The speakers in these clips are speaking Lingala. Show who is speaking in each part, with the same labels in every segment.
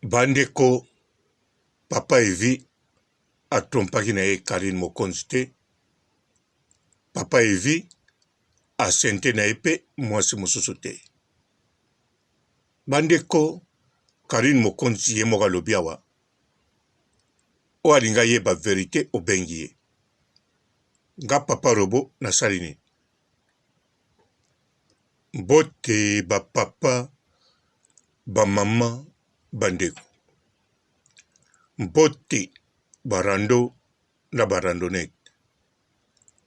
Speaker 1: Bandeko papa Evi atompaki na ye Karine Mokonzi te. Papa Evi asente na ye mpe mwasi mosusu te. Bandeko Karine Mokonzi ye moko alobi awa oyo alinga yeba verite obengi ye. Nga papa Robo nasali nini? Mbote bapapa bamama bandeko. Mbote barando na barandonete.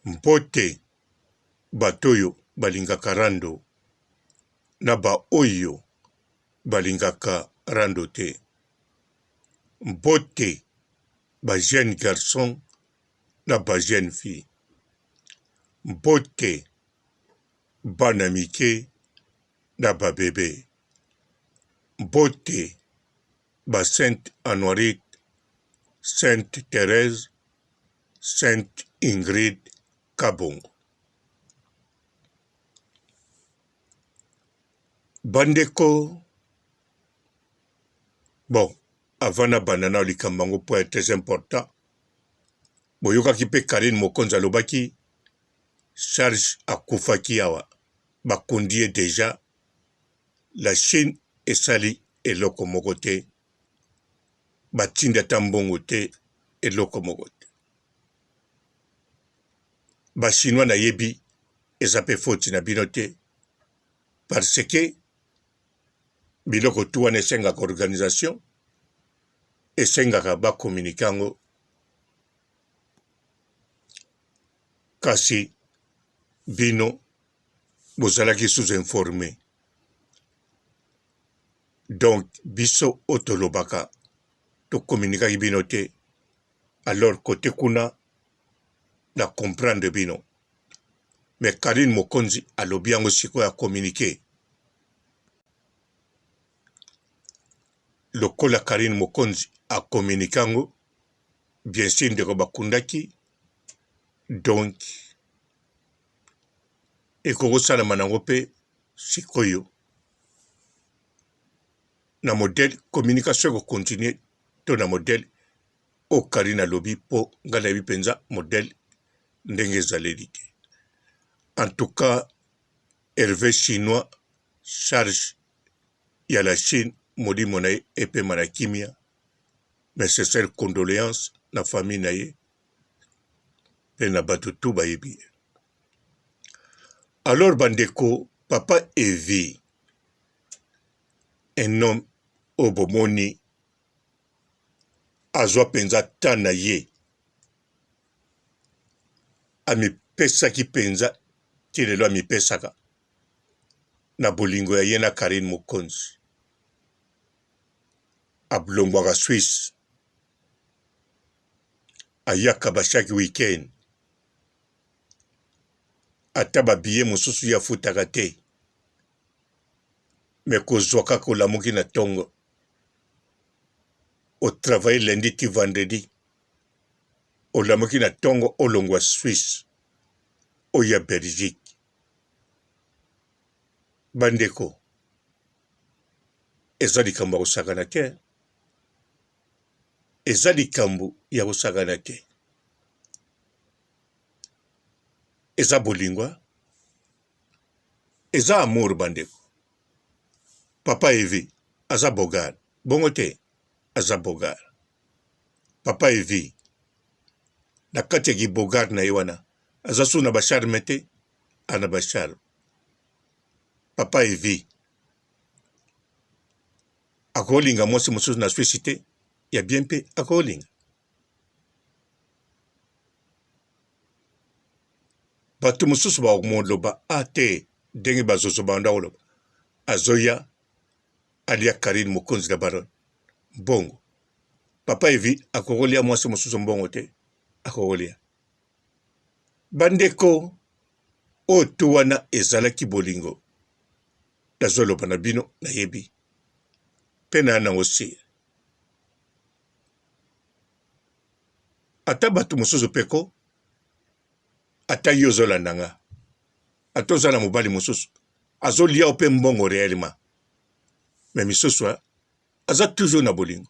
Speaker 1: Mbote batoyo balingaka rando na ba oyo balingaka rando te. Mbote ba jeune garçon na ba jeune fille. Mbote bana mike na ba bebe. Mbote ba Sainte Honorite, Sainte Thérèse, Sainte Ingrid Kabongo. Bandeko, bon, avant na banana likambango point très important. Boyoka kipe Karine Mokonzi alobaki charge akufaki awa. Bakundie déjà la Chine esali eloko moko te. Batinda tambongo te eloko moko te. Ba chinois na yebi ezape foti na bino te. Parce que biloko tuwa nesengaka organisation esengaka ba communicango. Kasi bino bozalaki sous-informé. Donc biso otolobaka to communiquer bino te. Alors côté kuna na comprendre bino. Mais Karine Mokonzi alobi yango siko ya communiquer. Lokola Karine Mokonzi a communiquango bien sûr ndeko bakundaki. Donc ekoko salama nango pe sikoyo na modèle communication ko continuer to na modèle o Karine alobi po ngala bi penza modèle ndenge zaleli te. En tout cas Hervé Chinois charge ya la Chine modi monaye epe manakimia. Nécessaire condoléances na famille na ye pe na bato tout bayebi. Alors bandeko papa Evi un homme obomoni azwa penza tana ye amipesaki penza ti lelo amipesaka na bolingo ya ye na Karine Mokonzi. Ablongwaka Suisse ayaka ba chaque week-end. Ata ba billet mosusu ya futaka te. Mais kozwaka kolamuki na tongo. Au travail lundi ti vendredi. Olamuki na tongo olongwa Suisse. Oya Belgique. Bandeko. Eza likambo ya kosakana te. Eza likambo ya kosakana te. Eza bolingwa. Eza amour bandeko. Papa Evi aza bogar. Bongo te aza bogar. Papa Evi na kati ya bogar na yewana aza su na bacharme te ana bacharme. Papa Evi akolinga mwasi mosusu na Suisse te ya bien pe akolinga. Bato mosusu ba omoloba ate ndenge bazozo banda oloba azoya alia Karine Mokonzi na baron bongo. Papa Evi akokolia mwasi mosusu mbongo te akokolia. Bandeko otu wana ezalaki bolingo nazoloba na bino na yebi pena na osi. Ata bato mosusu peko ata yo zolanda nga atozala mobali mosusu azolia ope mbongo réellement. Mais misusu aza toujours na bolingo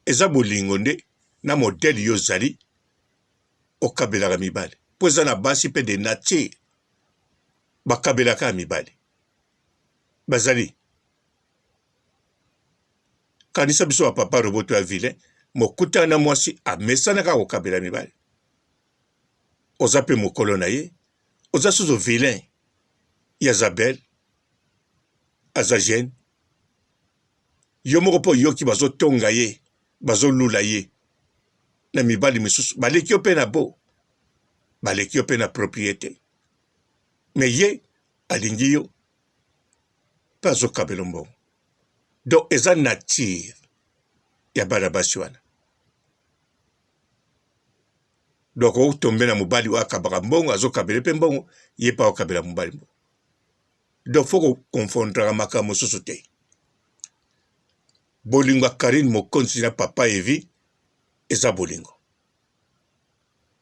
Speaker 1: eza bolingo nde na modèle yo zali okabelaka mibale po eza na basi mpe de nature bakabelaka mibale bazali kanisa biso ya papa roboto ya vilain mokutana na mwasi amesanaka kokabela mibale oza mpe mokolo na ye oza susu vilain ya Zabel aza jeune yo moko mpo yoki bazotonga ye bazolula ye na mibali misusu baleki yo mpe na bo baleki yo mpe na propriété me ye alingi yo mpe azokabela mbongo donc eza nature ya bana basi wana donc otombe na mobali oyo akabaka mbongo azokabela mpe mbongo ye mpe akokabela mobali mbongo donc fo kokonfondraka makambo mosusu te bolingo ya Karine Mokonzi na papa Evi eza bolingo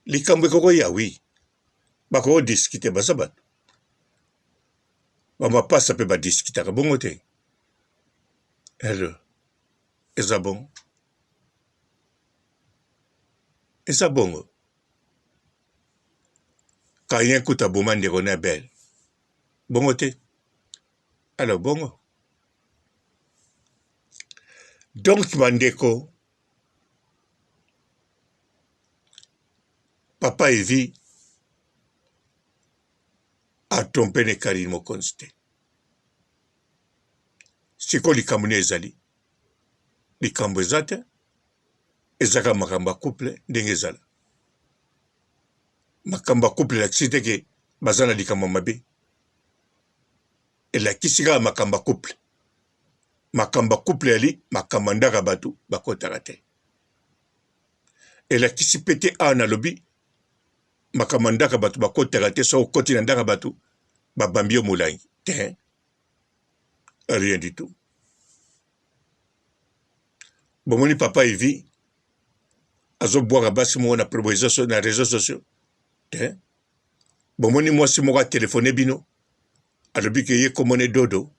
Speaker 1: likambo ekokoya wi bakodiskite baza bato bamapasa mpe badiskitaka bongo te alors eza bongo eza bongo Kayen kuta boma ndeko na belle bongo te alors bongo donc bandeko papa Evi atrompe ne Karine Mokonzi te siko likambo ni ezali likambo eza te ezaka makambo ya couple ndenge ezala makambo ya couple elakisi te ke baza na likambo mabe elakisi kaka makambo ya couple yali makambo ya ndaka bato bakotaka te elakisi mpe te awa nalobi makambo ya ndaka bato bakotaka te so okoti na ndaka bato babambi yo molangi te rien du tout bomoni papa Evi azobwaka basi moko na réseaux sociaux te bomoni mwasi moko atelefone bino alobi ke ye komone dodo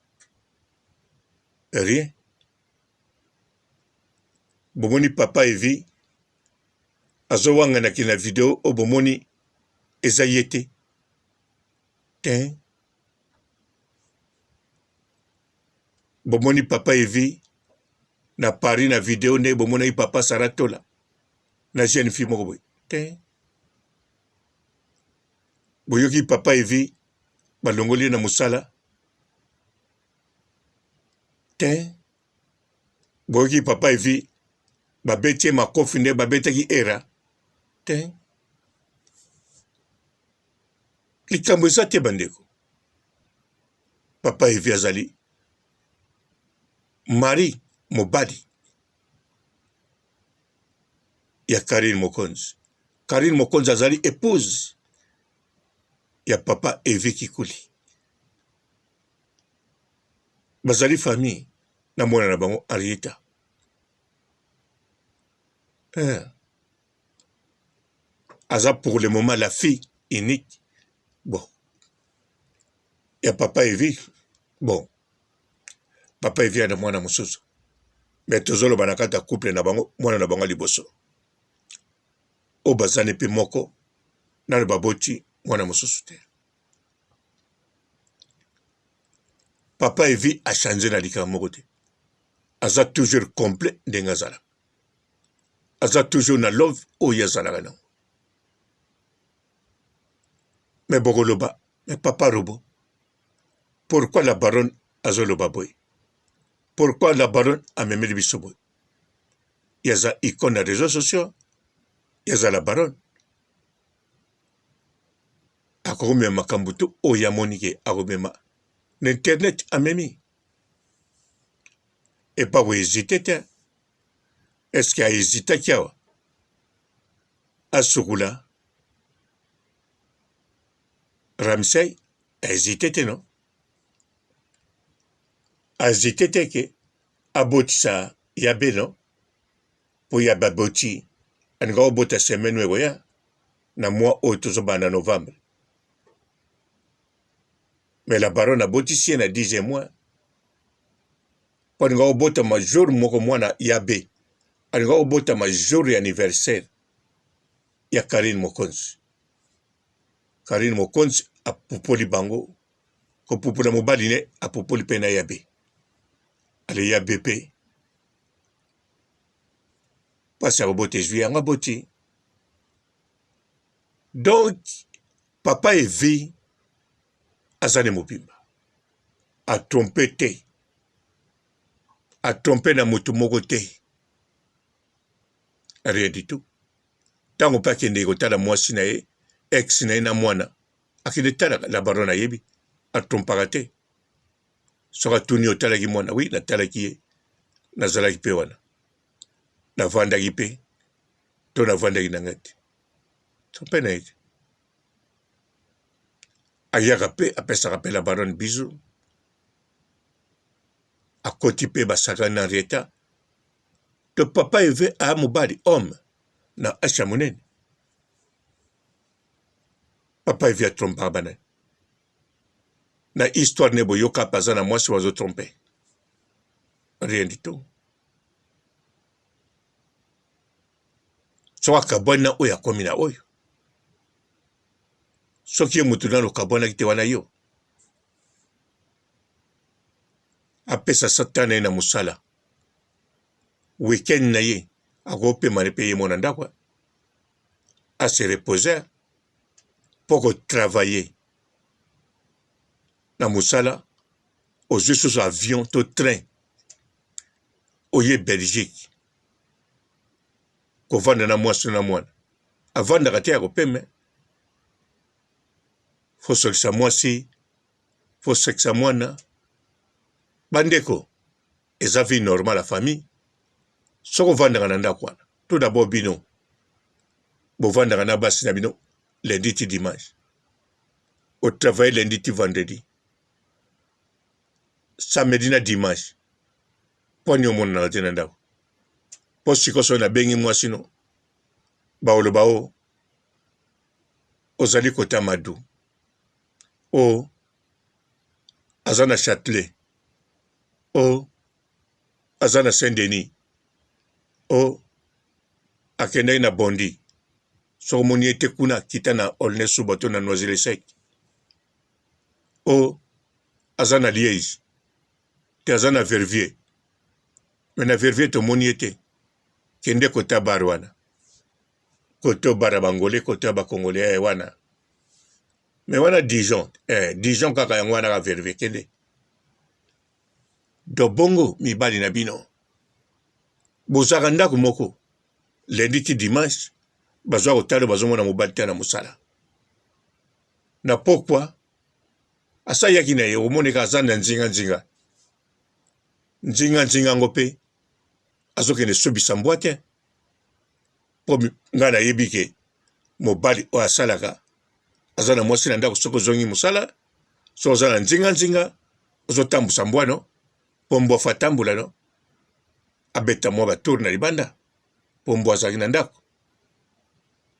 Speaker 1: rien bomoni papa Evi azowanganaki na video o bomoni eza ye te te bomoni papa Evi na Paris na video nde bomonaki papa Saratola na jeune fille moko boye te boyoki papa Evi balongoli na mosala te boyoki papa Evi babeti makofi nde babetaki era te likambo eza te bandeko papa Evi azali mari mobali ya Karine Mokonzi. Karine Mokonzi azali épouse ya papa Evi Kikuli. Bazali famille na mwana na bango Arieta. Aza pour le moment la fille unique. Bon. Ya papa Evi. Bon. Papa Evi ana mwana mosusu. Mais tozolo banakata couple na bango mwana na bango liboso. O bazane pe moko na baboti mwana mosusu te. Papa Evi a changé na likambo moko te. Aza toujours complet ndenga zala. Aza toujours na love oyo azalaka nango. Mais bokoloba, mais papa Robo, pourquoi la baronne azoloba boy? Pourquoi la baronne a memeli biso boy? Yaza icône na réseaux sociaux, yaza la baronne. Akomema makambutu oya monike akomema. L'internet a memi. Et pas vous hésitez. Est-ce qu'il a hésité qu'il y a à Soukoula? Ramsey a hésité, non? A hésité que abotisa yabe, non? Pour yababoti, en gros, bota semaine, ouais, na mois autosoba en novembre. Mais la baronne a botissé, na 10e mois. Paninga obota ma jour moko mwana yabe. Aninga obota ma jour ya anniversaire ya Karine Mokonzi. Karine Mokonzi apupoli bango. Ko pupula mobali ne apupoli pe na yabe. Ale yabe pe. Pasi abote juillet anga boti. Donc, papa et vie azane mobimba. A trompé te. A trompé na mutu moko te. Rien du tout. Tango pa kende kotala mwasi na ye, ex na ye na mwana. Akende tala la barona yebi. A trompaka te. Soka tuni otala ki mwana. Oui, na tala ki ye. Na zala ki pe wana. Na vanda ki pe. To na vanda ki nangati. Trompé na ye. Ayaka pe, apesaka pe la baronne bisou. A koti pe basaka na rieta. To papa eve a mobali, homme. Na asha munene. Papa eve a trompa bana. Na histoire nebo yoka pazana mwasi wazo trompe. Rien du tout. Soka kabwana oya komina oyo. Soki ye mutu na lo kabwana kite wana yo. Apesa satana na musala. Weekend na ye. Agope manepe ye monanda kwa. A se reposer. Poko travailler. Na musala. Oje sous avion to train. Oye Belgique. Ko vanda na mwasi na mwana. Avanda kate ya kopeme. Fo sokisa mwasi. Fo seksa mwana. Bandeko. Eza vie normale la famille. Soko vanda na ndako wana. Tout d'abord bino. Bo vanda na basi na bino. Lundi ti dimanche. Au travail lundi ti vendredi. Samedi na dimanche. Poni omona na tena ndako. Po sikoso na bengi mwasi no. Baolo bao. Ozali kota madu. O. Azana Châtelet. O. Azana Saint-Denis. O. Akendai na Bondi. So moni ete kuna kita na Olne Subato na Noisy Sec. O. Azana Liège. Te azana Verviers. Mena Verviers to moni ete. Kende kota barwana. Koto barabangole, koto bakongole wana. Me wana Dijon. Dijon kaka yango wana ka Verviers kende. Do bongo mibali na bino. Bozaka ndako moko. Lundi ti dimanche. Bazwa kotalo bazomona mobali te na musala. Na pokwa. Asa yaki na ye omoneka aza na nzinga. Nzinga ngope. Azokende sobisa mbwa te. Po nga na yebi ke mobali o asalaka. Aza na mwasi na ndako soko zongi musala. So aza na nzinga. Ozo tambusa mbwa no. Po mbwa fa tambula no. Abeta mwa batour na libanda. Po mbwa azaki na ndako.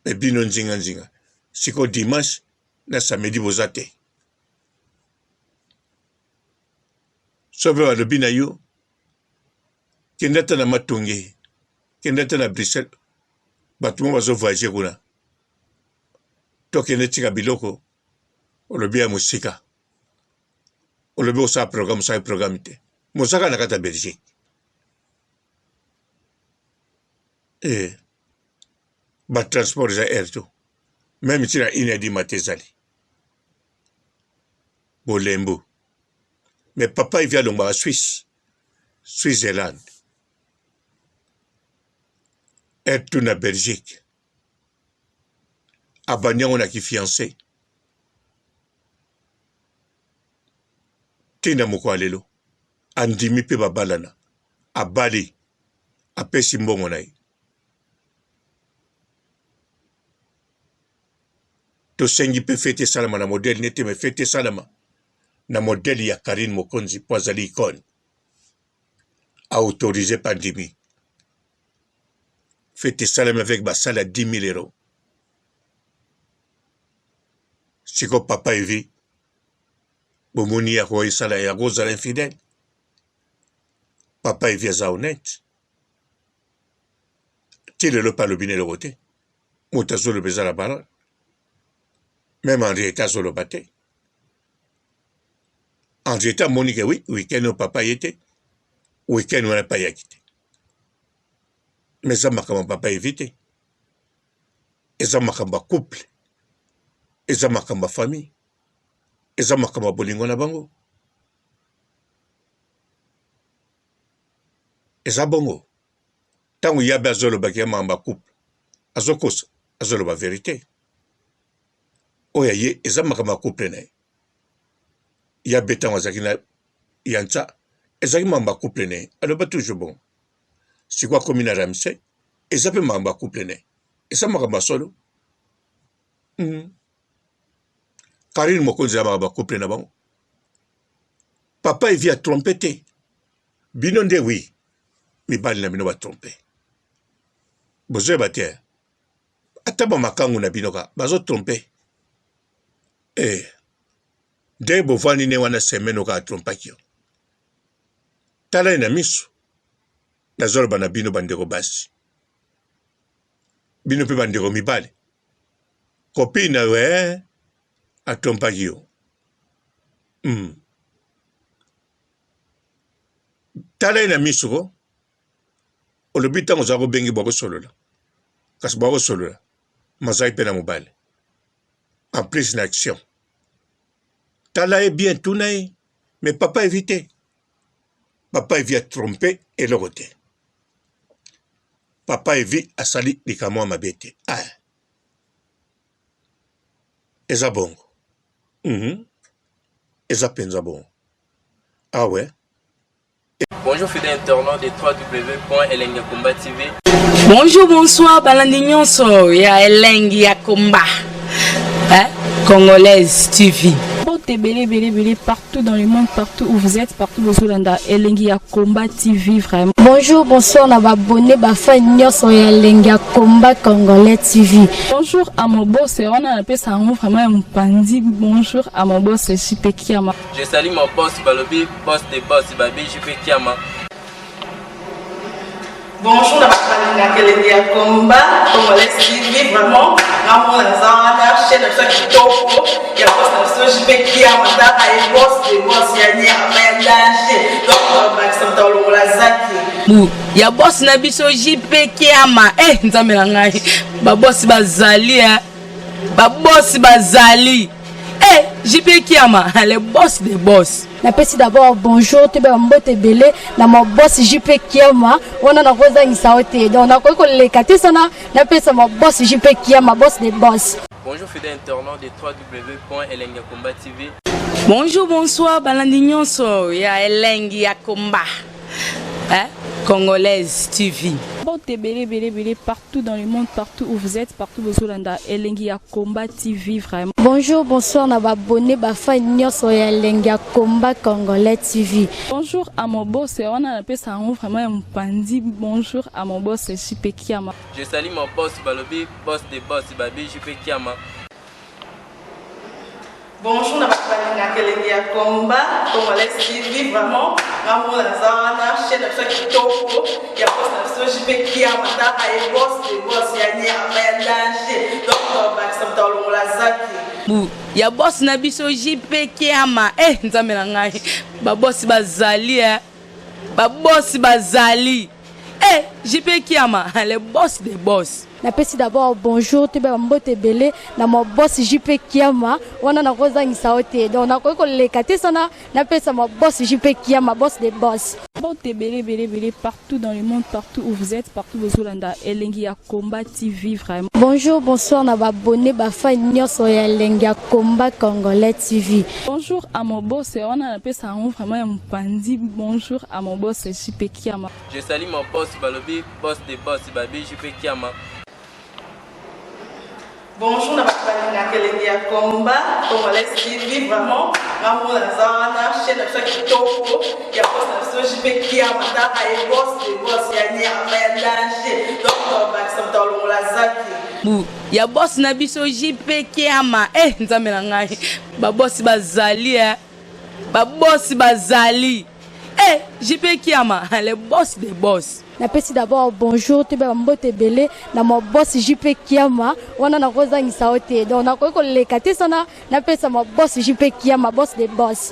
Speaker 1: Ebino nzinga. Siko dimanche na samedi boza te. Sobe wa lobi na yo. Kendata na Matonge. Kendata na Bruxelles. Batumo bazo voyager kuna. Tokende tika biloko. Olobi ya musika. Olobi osa programme te. Musaka na kata Belgique. Ba transport za air to. Même si la inedi matezali. Bolembo. Mais papa il vient longba à Suisse. Switzerland. Air to na Belgique. Abanya on a qui fiancé. Tina moko lelo. Andimi pe babalana. Abali. Apesi mbongo na ye. To sengi pe fete salama na modèle nete me fete salama na modèle ya Karine Mokonzi po azali icône autorisé par Ndimi. Fete salama avec basala 10 000 euros. Siko papa evi bomoni ya ko isala ya gozala infidèle. papa evi aza honnête ti lelo mpe alobi neloko te moto azoloba eza na parole même Henriette azoloba te Henriette amoni ke wi weekend oyo papa ye te weekend wana mpe ayaki te mais eza makambo papa evi te eza makambo ya couple eza makambo ya famille eza makambo ya bolingo na bango eza bongo ntango yabe azolobaki ya makambo ya couple azokosa azoloba verité oyo ye eza makambo ya couple na ye yabe ntango azalaki na ya ntsa ezalaki makambo ya couple na ye aloba toujours bon sikoyo akomi na Ramsey eza mpe makambo ya couple na ye eza makambo ya solo Karine mokonzi eza makambo ya couple na bango papa evi atrompe te bino nde wi mibali na bino batrompe bozoyeba te ata bamakangu na bino ka bazotrompe nde bovandi ne wana semaine oka atrompaki yo tala ye na miso nazoloba na bino bandeko basi bino mpe bandeko mibali kopine na yo atrompaki yo tala ye na miso ko olobi ntango oza kobengi bwakosolola kasi bwakosolola mazalaki mpe na mobali en plus na action tala ye bien tuna ye mais papa evi te papa evi atrompe eloko te papa evi asali likambo ya mabe te eza bongo eza mpenza bongo ouais.
Speaker 2: Bonjour fidèles internautes de www.elengiakomba TV.
Speaker 3: Bonjour, bonsoir, balandi nyonso ya Elengi ya Komba, Congolaise TV.
Speaker 4: Belé partout dans le monde, partout où vous êtes, partout où vous êtes, Elengi ya Komba TV vraiment.
Speaker 5: Bonjour, bonsoir, na abonné bafa nyonso ya Elengi ya Komba Congolais TV.
Speaker 4: Bonjour à mon boss, on a appelé ça vraiment un pandi. Bonjour à mon boss, JP Kiama.
Speaker 2: Je salue mon boss Balobi, boss des boss Babi, JP Kiama.
Speaker 6: Bonjour, na Elengi ya Komba Congolais TV vraiment. Amour na zana chaîne de kitoko ya boss na JP Kiama ta ay boss des boss ya ni amandaje donc Maxime Longola Zaki.
Speaker 3: Ya boss na biso JP Kiama nzambe na ngai ba boss bazali ba boss bazali JP Kiama le boss des boss.
Speaker 5: Napesi d'abord bonjour te ba mbote belé na mo boss JP Kiama wana na kozangisa ote donc na ko leka te sana napesa mo boss JP Kiama boss des boss.
Speaker 2: Bonjour fidèles internautes de www.elengiakomba TV.
Speaker 3: Bonjour, bonsoir, balandi nyonso ya Elengi ya Komba, Congolaise TV.
Speaker 4: Belé partout dans le monde, partout où vous êtes, partout où vous êtes, Elengi ya Komba TV vraiment.
Speaker 5: Bonjour, bonsoir, na abonné bafa nyonso ya Elengi ya Komba Congolais TV.
Speaker 4: Bonjour à mon boss, on a appelé ça vraiment un pandi. Bonjour à mon boss, JP Kiama.
Speaker 2: Je salue mon boss Balobi, boss des boss Babi, JP Kiama.
Speaker 6: Bonjour, na Elengi ya Komba Congolais TV vraiment. Amour na zana chaîne de kitoko ya boss na JP Kiama ta ay boss des boss ya ni amandaje donc Maxime Longola Zaki.
Speaker 3: Ya boss na biso JP Kiama nzambe na ngai ba boss bazali ba boss bazali JP Kiama le boss des boss.
Speaker 5: Napesi d'abord bonjour te ba mbote belé na mo boss JP Kiama wana na kozangisa ote donc na ko leka te sana napesa mo boss JP Kiama boss des boss.
Speaker 4: Belé partout dans le monde, partout où vous êtes, partout où vous êtes, Elengi ya Komba TV vraiment.
Speaker 5: Bonjour, bonsoir, na abonné bafa nyonso ya Elengi ya Komba Congolais TV.
Speaker 4: Bonjour à mon boss, on a appelé ça vraiment un pandi. Bonjour à mon boss, JP Kiama.
Speaker 2: Je salue mon boss Balobi, boss des boss Babi, JP Kiama.
Speaker 6: Bonjour, na Elengi ya Komba Congolais TV vraiment. Amour na zana chaîne de kitoko ya boss na JP Kiama ta ay boss des boss ya ni amandaje donc Maxime Longola Zaki.
Speaker 3: Ya boss na biso JP Kiama nzambe na ngai ba boss bazali ba boss bazali Eh, JP Kiama, le boss des boss.
Speaker 5: Napesi d'abord bonjour to ba mbote belé na mo boss JP Kiama wana na kozangisa ote donc na ko lekate sana napesa mo boss JP Kiama boss des boss.